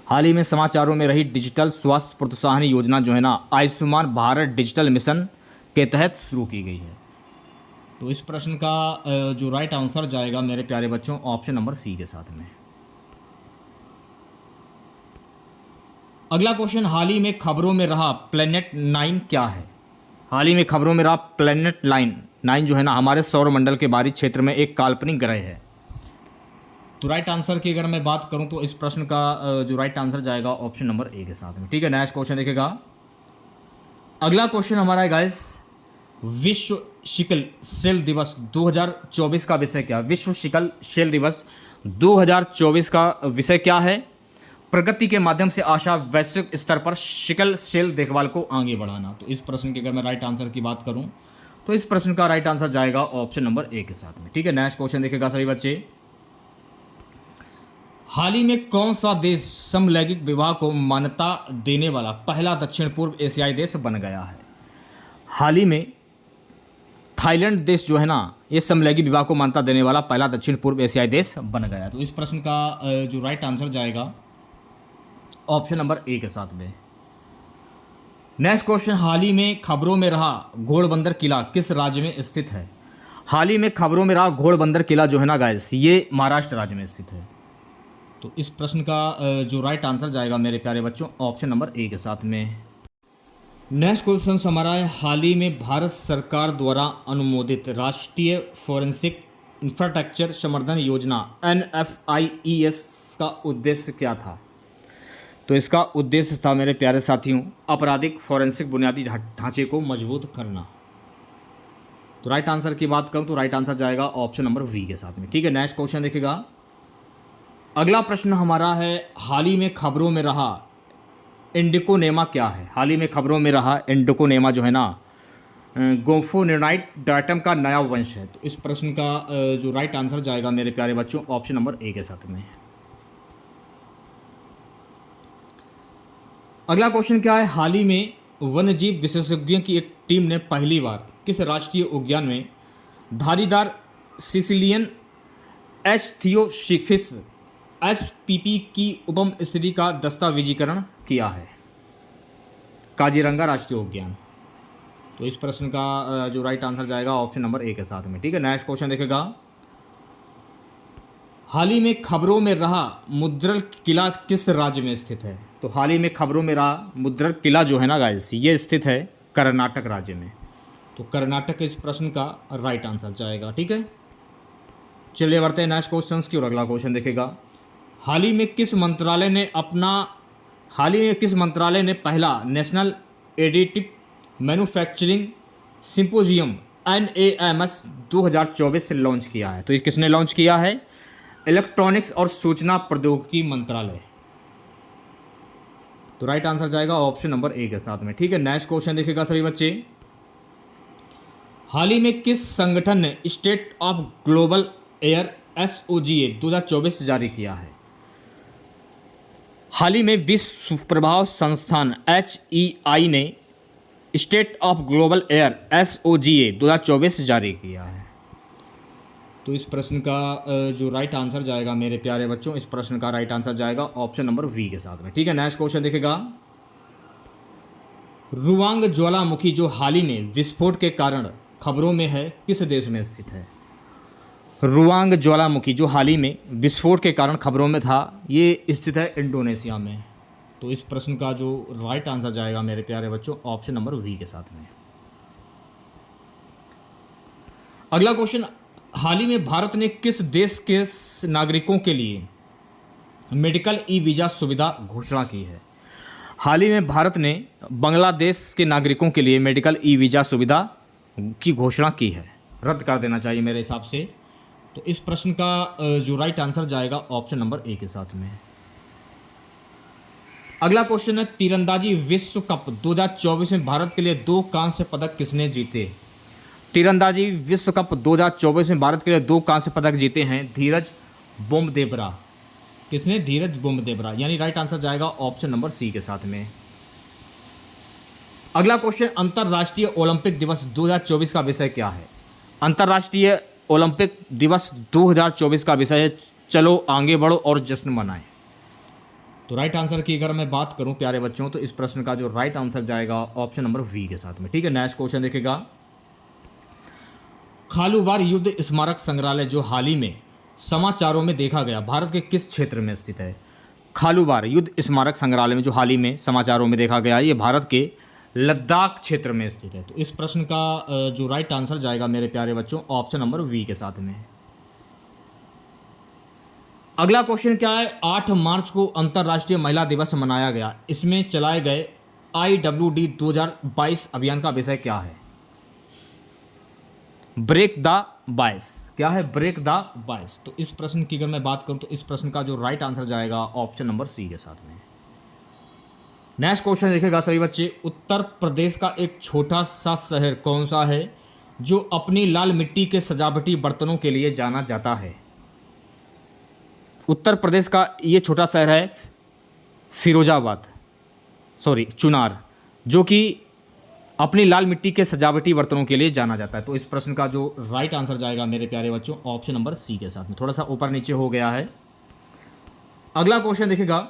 S1: हाल ही में समाचारों में रही डिजिटल स्वास्थ्य प्रोत्साहन योजना जो है ना, आयुष्मान भारत डिजिटल मिशन के तहत शुरू की गई है। तो इस प्रश्न का जो राइट आंसर जाएगा मेरे प्यारे बच्चों ऑप्शन नंबर सी के साथ में। अगला क्वेश्चन, हाल ही में खबरों में रहा प्लेनेट 9 क्या है? हाल ही में खबरों में रहा प्लेनेट 9 जो है ना, हमारे सौर मंडल के बाहरी क्षेत्र में एक काल्पनिक ग्रह है। तो राइट आंसर की अगर मैं बात करूं तो इस प्रश्न का जो राइट आंसर जाएगा ऑप्शन नंबर ए के साथ में। ठीक है, नेक्स्ट क्वेश्चन देखेगा। अगला क्वेश्चन हमारा है गाइस, विश्व सिकल सेल दिवस 2024 का विषय क्या? विश्व सिकल सेल दिवस 2024 का विषय क्या है? प्रगति के माध्यम से आशा वैश्विक स्तर पर सिकल सेल देखभाल को आगे बढ़ाना। तो इस प्रश्न की अगर मैं राइट आंसर की बात करूं तो इस प्रश्न का राइट आंसर जाएगा ऑप्शन नंबर ए के साथ में। ठीक है, नेक्स्ट क्वेश्चन देखेगा सभी बच्चे। हाल ही में कौन सा देश समलैंगिक विवाह को मान्यता देने वाला पहला दक्षिण पूर्व एशियाई देश बन गया है? हाल ही में थाईलैंड देश जो है ना, ये समलैंगिक विवाह को मान्यता देने वाला पहला दक्षिण पूर्व एशियाई देश बन गया। तो इस प्रश्न का जो राइट आंसर जाएगा ऑप्शन नंबर ए के साथ में। नेक्स्ट क्वेश्चन, हाल ही में खबरों में रहा घोड़बंदर किला किस राज्य में स्थित है? हाल ही में खबरों में रहा घोड़बंदर किला जो है ना गाइस, ये महाराष्ट्र राज्य में स्थित है। तो इस प्रश्न का जो राइट आंसर जाएगा मेरे प्यारे बच्चों ऑप्शन नंबर ए के साथ में। नेक्स्ट क्वेश्चन हमारा है, हाल ही में भारत सरकार द्वारा अनुमोदित राष्ट्रीय फोरेंसिक इंफ्रास्ट्रक्चर संवर्धन योजना NFIES का उद्देश्य क्या था? तो इसका उद्देश्य था मेरे प्यारे साथियों, आपराधिक फोरेंसिक बुनियादी ढांचे को मजबूत करना। तो राइट आंसर की बात करूं तो राइट आंसर जाएगा ऑप्शन नंबर वी के साथ में। ठीक है, नेक्स्ट क्वेश्चन देखिएगा। अगला प्रश्न हमारा है, हाल ही में खबरों में रहा इंडिकोनेमा क्या है? हाल ही में खबरों में रहा इंडिकोनेमा जो है ना, गोफोनिनाइट डाटम का नया वंश है। तो इस प्रश्न का जो राइट आंसर जाएगा मेरे प्यारे बच्चों ऑप्शन नंबर ए के साथ में। अगला क्वेश्चन क्या है, हाल ही में वन्यजीव विशेषज्ञों की एक टीम ने पहली बार किस राष्ट्रीय उद्यान में धारीदार सिसिलियन एस्थियोसिफिस SPP की उपम स्थिति का दस्तावेजीकरण किया है? काजीरंगा राष्ट्रीय उद्यान। तो इस प्रश्न का जो राइट आंसर जाएगा ऑप्शन नंबर ए के साथ में। ठीक है, नेक्स्ट क्वेश्चन देखेगा, हाल ही में खबरों में रहा मुद्रल किला किस राज्य में स्थित है? तो हाल ही में खबरों में रहा मुद्रल किला जो है ना गाइस, ये स्थित है कर्नाटक राज्य में। तो कर्नाटक इस प्रश्न का राइट आंसर जाएगा। ठीक है, चलिए बढ़ते हैं नेक्स्ट क्वेश्चन की और अगला क्वेश्चन देखेगा, हाल ही में किस मंत्रालय ने पहला national additive manufacturing symposium NAMS 2024 से लॉन्च किया है? तो ये किसने लॉन्च किया है? इलेक्ट्रॉनिक्स और सूचना प्रौद्योगिकी मंत्रालय। तो राइट आंसर जाएगा ऑप्शन नंबर ए के साथ में। ठीक है, नेक्स्ट क्वेश्चन देखिएगा सभी बच्चे, हाल ही में किस संगठन ने state of global air SOGA 2024 जारी किया है? हाल ही में विश्व प्रभाव संस्थान HEI ने state of global air SOGA 2024 जारी किया है। तो इस प्रश्न का जो राइट आंसर जाएगा मेरे प्यारे बच्चों, इस प्रश्न का राइट आंसर जाएगा ऑप्शन नंबर बी के साथ में। ठीक है, नेक्स्ट क्वेश्चन देखेगा, रुवांग ज्वालामुखी जो हाल ही में विस्फोट के कारण खबरों में है किस देश में स्थित है? रुवांग ज्वालामुखी जो हाल ही में विस्फोट के कारण खबरों में था, ये स्थित है इंडोनेशिया में। तो इस प्रश्न का जो राइट आंसर जाएगा मेरे प्यारे बच्चों ऑप्शन नंबर वी के साथ में। अगला क्वेश्चन, हाल ही में भारत ने किस देश के नागरिकों के लिए मेडिकल ई वीज़ा सुविधा घोषणा की है? हाल ही में भारत ने बांग्लादेश के नागरिकों के लिए मेडिकल ई वीज़ा सुविधा की घोषणा की है, रद्द कर देना चाहिए मेरे हिसाब से। तो इस प्रश्न का जो राइट आंसर जाएगा ऑप्शन नंबर ए के साथ में। अगला क्वेश्चन है, तीरंदाजी विश्व कप 2024 में भारत के लिए 2 कांस्य पदक किसने जीते? तीरंदाजी विश्व कप 2024 में भारत के लिए 2 कांस्य पदक जीते हैं धीरज बोम्बदेवरा। किसने? धीरज बोम्बदेवरा, यानी राइट आंसर जाएगा ऑप्शन नंबर सी के साथ में। अगला क्वेश्चन, अंतर्राष्ट्रीय ओलंपिक दिवस 2024 का विषय क्या है? अंतर्राष्ट्रीय ओलंपिक दिवस 2024 का विषय है चलो आगे बढ़ो और जश्न मनाएं। तो राइट आंसर की अगर मैं बात करूं प्यारे बच्चों, तो इस प्रश्न का जो राइट आंसर जाएगा ऑप्शन नंबर वी के साथ में। ठीक है, नेक्स्ट क्वेश्चन देखेगा, खालूबार युद्ध स्मारक संग्रहालय जो हाल ही में समाचारों में देखा गया भारत के किस क्षेत्र में स्थित है? खालूबार युद्ध स्मारक संग्रहालय में जो हाल ही में समाचारों में देखा गया, ये भारत के लद्दाख क्षेत्र में स्थित है। तो इस प्रश्न का जो राइट आंसर जाएगा मेरे प्यारे बच्चों ऑप्शन नंबर वी के साथ में। अगला क्वेश्चन क्या है, 8 मार्च को अंतर्राष्ट्रीय महिला दिवस मनाया गया, इसमें चलाए गए IWD 2022 अभियान का विषय क्या है? Break the bias. क्या है? Break the bias. तो इस प्रश्न की अगर मैं बात करूं तो इस प्रश्न का जो राइट आंसर जाएगा ऑप्शन नंबर सी के साथ में। नेक्स्ट क्वेश्चन देखिएगा सभी बच्चे, उत्तर प्रदेश का एक छोटा सा शहर कौन सा है जो अपनी लाल मिट्टी के सजावटी बर्तनों के लिए जाना जाता है? उत्तर प्रदेश का ये छोटा शहर है चुनार, जो कि अपनी लाल मिट्टी के सजावटी बर्तनों के लिए जाना जाता है। तो इस प्रश्न का जो राइट आंसर जाएगा मेरे प्यारे बच्चों ऑप्शन नंबर सी के साथ में। थोड़ा सा ऊपर नीचे हो गया है। अगला क्वेश्चन देखिएगा,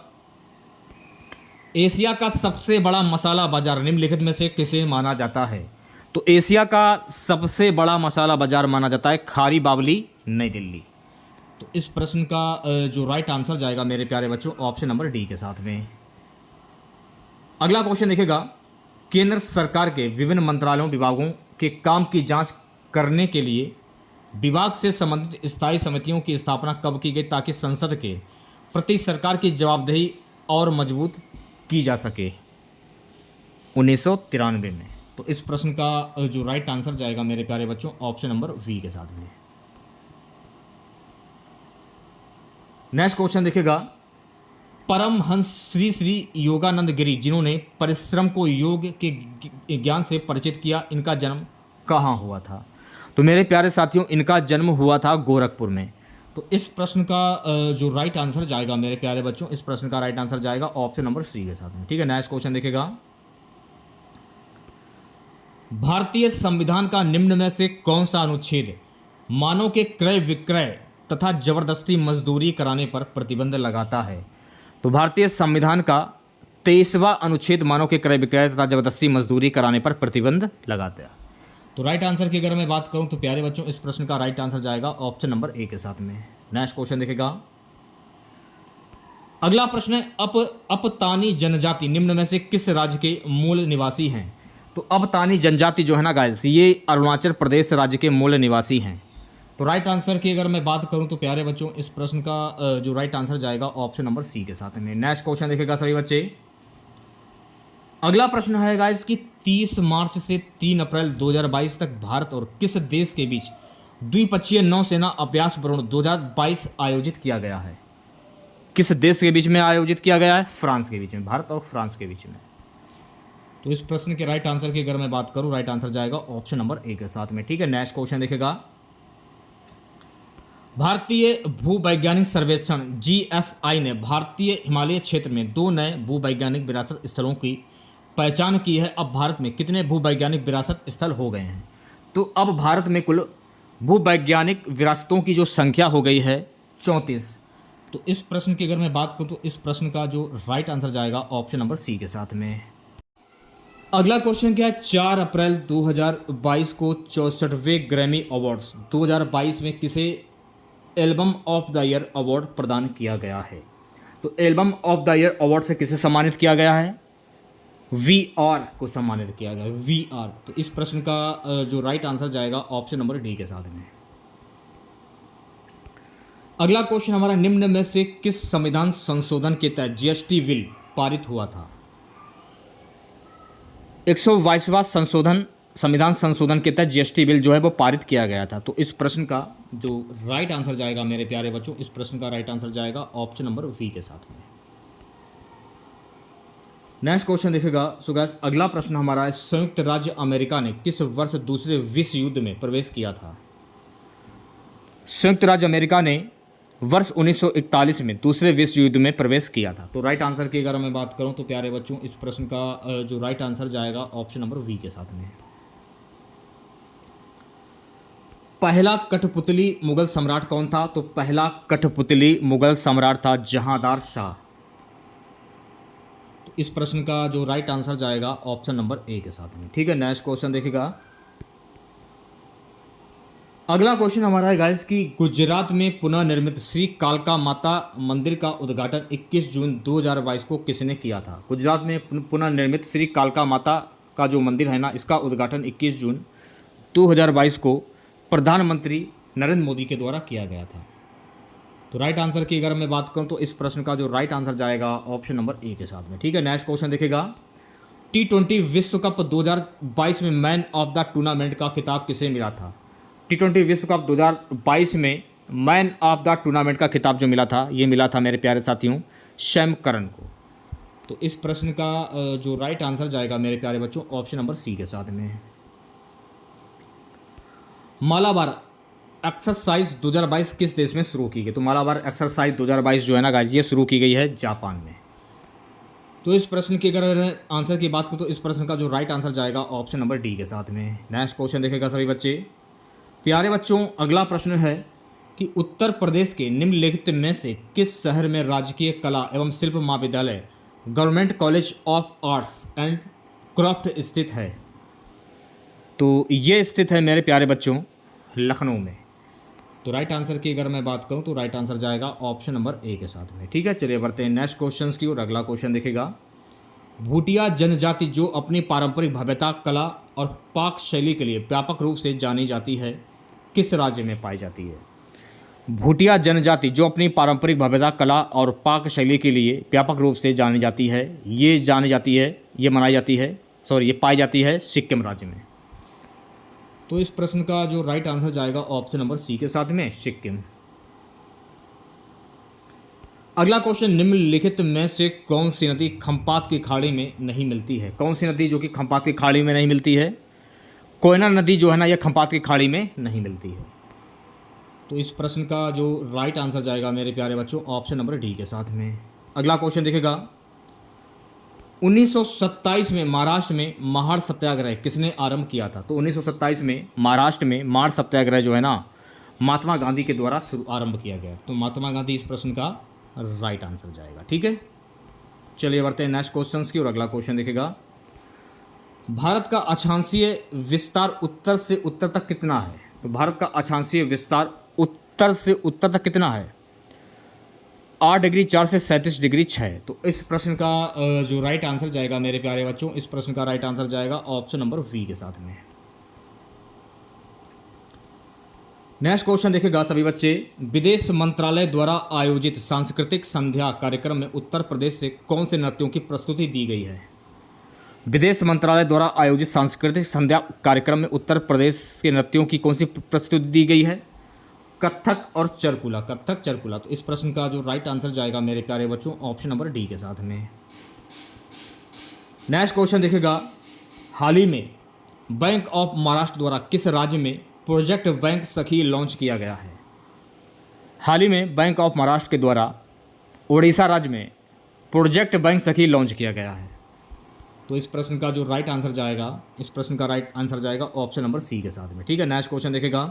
S1: एशिया का सबसे बड़ा मसाला बाजार निम्नलिखित में से किसे माना जाता है? तो एशिया का सबसे बड़ा मसाला बाजार माना जाता है खारी बावली, नई दिल्ली। तो इस प्रश्न का जो राइट आंसर जाएगा मेरे प्यारे बच्चों ऑप्शन नंबर डी के साथ में। अगला क्वेश्चन देखिएगा, केंद्र सरकार के विभिन्न मंत्रालयों विभागों के काम की जांच करने के लिए विभाग से संबंधित स्थायी समितियों की स्थापना कब की गई ताकि संसद के प्रति सरकार की जवाबदेही और मजबूत की जा सके? 1993 में। तो इस प्रश्न का जो राइट आंसर जाएगा मेरे प्यारे बच्चों ऑप्शन नंबर वी के साथ में। नेक्स्ट क्वेश्चन देखिएगा, परमहंस श्री श्री योगानंद गिरी जिन्होंने परिश्रम को योग के ज्ञान से परिचित किया, इनका जन्म कहाँ हुआ था? तो मेरे प्यारे साथियों, इनका जन्म हुआ था गोरखपुर में। तो इस प्रश्न का जो राइट आंसर जाएगा मेरे प्यारे बच्चों, इस प्रश्न का राइट आंसर जाएगा ऑप्शन नंबर सी के साथ में। ठीक है, नेक्स्ट क्वेश्चन देखिएगा, भारतीय संविधान का निम्न में से कौन सा अनुच्छेद मानव के क्रय विक्रय तथा जबरदस्ती मजदूरी कराने पर प्रतिबंध लगाता है? तो भारतीय संविधान का 23वां अनुच्छेद मानव के क्रय विक्रय तथा जबरदस्ती मजदूरी कराने पर प्रतिबंध लगाता है। तो राइट आंसर की अगर मैं बात करूं तो प्यारे बच्चों इस प्रश्न का राइट आंसर जाएगा ऑप्शन नंबर ए के साथ में। नेक्स्ट क्वेश्चन देखेगा। अगला प्रश्न है अपतानी जनजाति निम्न में से किस राज्य के मूल निवासी हैं? तो अपतानी जनजाति जो है ना गाइस, ये अरुणाचल प्रदेश राज्य के मूल निवासी हैं। तो राइट आंसर की अगर मैं बात करूं तो प्यारे बच्चों इस प्रश्न का जो राइट आंसर जाएगा ऑप्शन नंबर सी के साथ में। नेक्स्ट क्वेश्चन देखेगा सभी बच्चे। अगला प्रश्न है गाइस कि 30 मार्च से 3 अप्रैल 2022 तक भारत और किस देश के बीच द्विपक्षीय नौसेना अभ्यास वरुण 2022 आयोजित किया गया है? किस देश के बीच में आयोजित किया गया है? फ्रांस के बीच में, भारत और फ्रांस के बीच में। तो इस प्रश्न के राइट आंसर की अगर मैं बात करूं राइट आंसर जाएगा ऑप्शन नंबर ए के साथ में। ठीक है, नेक्स्ट क्वेश्चन देखेगा। भारतीय भूवैज्ञानिक सर्वेक्षण GSI ने भारतीय हिमालय क्षेत्र में 2 नए भूवैज्ञानिक विरासत स्थलों की पहचान की है। अब भारत में कितने भूवैज्ञानिक विरासत स्थल हो गए हैं? तो अब भारत में कुल भूवैज्ञानिक विरासतों की जो संख्या हो गई है 34। तो इस प्रश्न की अगर मैं बात करूं तो इस प्रश्न का जो राइट आंसर जाएगा ऑप्शन नंबर सी के साथ में। अगला क्वेश्चन क्या है? 4 अप्रैल 2022 को 64वें ग्रैमी अवार्ड्स 2022 में किसे album of the year award प्रदान किया गया है? तो album of the year award से किसे सम्मानित किया गया है? VR को सम्मानित किया गया है, VR। तो इस प्रश्न का जो राइट आंसर जाएगा ऑप्शन नंबर डी के साथ में। अगला क्वेश्चन हमारा निम्न में से किस संविधान संशोधन के तहत GST बिल पारित हुआ था? 122वां संविधान संशोधन के तहत GST बिल जो है वो पारित किया गया था। तो इस प्रश्न का जो राइट आंसर जाएगा मेरे प्यारे बच्चों, इस प्रश्न का राइट आंसर जाएगा ऑप्शन नंबर वी के साथ में। नेक्स्ट क्वेश्चन देखिएगा। सो गाइस अगला प्रश्न हमारा है संयुक्त राज्य अमेरिका ने किस वर्ष दूसरे विश्व युद्ध में प्रवेश किया था? संयुक्त राज्य अमेरिका ने वर्ष 1941 में दूसरे विश्व युद्ध में प्रवेश किया था। तो राइट आंसर की अगर मैं बात करूं तो प्यारे बच्चों इस प्रश्न का जो राइट आंसर जाएगा ऑप्शन नंबर वी के साथ में। पहला कठपुतली मुगल सम्राट कौन था? तो पहला कठपुतली मुगल सम्राट था जहांदार शाह। तो इस प्रश्न का जो राइट आंसर जाएगा ऑप्शन नंबर ए के साथ में। ठीक है, नेक्स्ट क्वेश्चन देखिएगा। अगला क्वेश्चन हमारा है गाइस कि गुजरात में पुनः निर्मित श्री कालका माता मंदिर का उद्घाटन 21 जून 2022 को किसने किया था? गुजरात में पुनः निर्मित श्री कालका माता का जो मंदिर है ना, इसका उद्घाटन 21 जून 2022 को प्रधानमंत्री नरेंद्र मोदी के द्वारा किया गया था। तो राइट आंसर की अगर मैं बात करूं तो इस प्रश्न का जो राइट आंसर जाएगा ऑप्शन नंबर ए के साथ में। ठीक है, नेक्स्ट क्वेश्चन देखेगा। T20 विश्व कप 2022 में मैन ऑफ द टूर्नामेंट का खिताब किसे मिला था? T20 विश्व कप 2022 में मैन ऑफ द टूर्नामेंट का खिताब जो मिला था, ये मिला था मेरे प्यारे साथियों शैम करन को। तो इस प्रश्न का जो राइट आंसर जाएगा मेरे प्यारे बच्चों ऑप्शन नंबर सी के साथ में। मालाबार एक्सरसाइज 2022 किस देश में शुरू की गई? तो मालाबार एक्सरसाइज 2022 जो है ना गाइस, ये शुरू की गई है जापान में। तो इस प्रश्न की अगर आंसर की बात करूं तो इस प्रश्न का जो राइट आंसर जाएगा ऑप्शन नंबर डी के साथ में। नेक्स्ट क्वेश्चन देखेगा सभी बच्चे। प्यारे बच्चों अगला प्रश्न है कि उत्तर प्रदेश के निम्नलिखित में से किस शहर में राजकीय कला एवं शिल्प महाविद्यालय government college of arts and craft स्थित है? तो ये स्थित है मेरे प्यारे बच्चों लखनऊ में। तो राइट आंसर की अगर मैं बात करूं तो राइट आंसर जाएगा ऑप्शन नंबर ए के साथ में। ठीक है, चलिए बढ़ते हैं नेक्स्ट क्वेश्चन की और अगला क्वेश्चन देखेगा। भूटिया जनजाति जो अपनी पारंपरिक भव्यता, कला और पाक शैली के लिए व्यापक रूप से जानी जाती है, किस राज्य में पाई जाती है? भूटिया जनजाति जो अपनी पारंपरिक भव्यता, कला और पाक शैली के लिए व्यापक रूप से जानी जाती है, ये पाई जाती है सिक्किम राज्य में। तो इस प्रश्न का जो राइट आंसर जाएगा ऑप्शन नंबर सी के साथ में सिक्किम। अगला क्वेश्चन निम्नलिखित में से कौन सी नदी खंपात की खाड़ी में नहीं मिलती है? कौन सी नदी जो कि खंपात की खाड़ी में नहीं मिलती है? कोयना नदी जो है ना, यह खंपात की खाड़ी में नहीं मिलती है। तो इस प्रश्न का जो राइट आंसर जाएगा मेरे प्यारे बच्चों ऑप्शन नंबर डी के साथ में। अगला क्वेश्चन देखेगा। 1927 में महाराष्ट्र में महाड़ सत्याग्रह किसने आरंभ किया था? तो 1927 में महाराष्ट्र में महाड़ सत्याग्रह जो है ना, महात्मा गांधी के द्वारा आरंभ किया गया। तो महात्मा गांधी इस प्रश्न का राइट आंसर जाएगा। ठीक है, चलिए बढ़ते हैं नेक्स्ट क्वेश्चन की और अगला क्वेश्चन देखेगा, भारत का अक्षांशीय विस्तार उत्तर से उत्तर तक कितना है? तो भारत का अक्षांशीय विस्तार उत्तर से उत्तर तक कितना है? 8 डिग्री 4 से 37 डिग्री 6। तो इस प्रश्न का जो राइट आंसर जाएगा मेरे प्यारे बच्चों, इस प्रश्न का राइट आंसर जाएगा ऑप्शन नंबर वी के साथ में। नेक्स्ट क्वेश्चन देखेगा सभी बच्चे, विदेश मंत्रालय द्वारा आयोजित सांस्कृतिक संध्या कार्यक्रम में उत्तर प्रदेश से कौन से नृत्यों की प्रस्तुति दी गई है? विदेश मंत्रालय द्वारा आयोजित सांस्कृतिक संध्या कार्यक्रम में उत्तर प्रदेश के नृत्यों की कौन सी प्रस्तुति दी गई है? कथक और चरकुला, कथक चरकुला। तो इस प्रश्न का जो राइट आंसर जाएगा मेरे प्यारे बच्चों ऑप्शन नंबर डी के साथ में। नेक्स्ट क्वेश्चन देखेगा, हाल ही में बैंक ऑफ महाराष्ट्र द्वारा किस राज्य में प्रोजेक्ट बैंक सखी लॉन्च किया गया है? हाल ही में बैंक ऑफ महाराष्ट्र के द्वारा उड़ीसा राज्य में प्रोजेक्ट बैंक सखी लॉन्च किया गया है। तो इस प्रश्न का जो राइट आंसर जाएगा, इस प्रश्न का राइट आंसर जाएगा ऑप्शन नंबर सी के साथ में। ठीक है, नेक्स्ट क्वेश्चन देखेगा,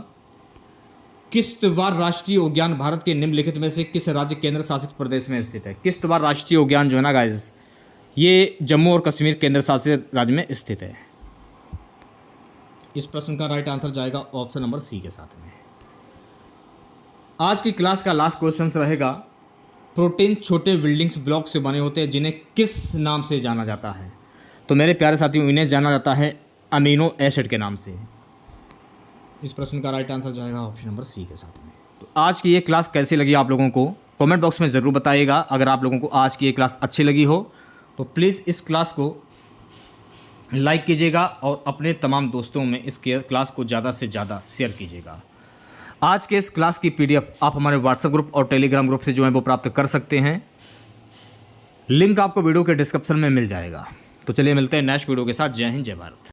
S1: किश्तवाड़ राष्ट्रीय उद्यान भारत के निम्नलिखित में से किस राज्य केंद्र शासित प्रदेश में स्थित है? किश्तवाड़ राष्ट्रीय उद्यान जो है ना गाइस, ये जम्मू और कश्मीर केंद्र शासित राज्य में स्थित है। इस प्रश्न का राइट आंसर जाएगा ऑप्शन नंबर सी के साथ में। आज की क्लास का लास्ट क्वेश्चन रहेगा, प्रोटीन छोटे बिल्डिंग्स ब्लॉक से बने होते हैं जिन्हें किस नाम से जाना जाता है? तो मेरे प्यारे साथियों, इन्हें जाना जाता है अमीनो एसिड के नाम से। इस प्रश्न का राइट आंसर जाएगा ऑप्शन नंबर सी के साथ में। तो आज की ये क्लास कैसी लगी आप लोगों को कमेंट बॉक्स में ज़रूर बताइएगा। अगर आप लोगों को आज की ये क्लास अच्छी लगी हो तो प्लीज़ इस क्लास को लाइक कीजिएगा और अपने तमाम दोस्तों में इस क्लास को ज़्यादा से ज़्यादा शेयर कीजिएगा। आज के इस क्लास की PDF आप हमारे व्हाट्सएप ग्रुप और टेलीग्राम ग्रुप से जो है वो प्राप्त कर सकते हैं। लिंक आपको वीडियो के डिस्क्रिप्शन में मिल जाएगा। तो चलिए मिलते हैं नेक्स्ट वीडियो के साथ। जय हिंद, जय भारत।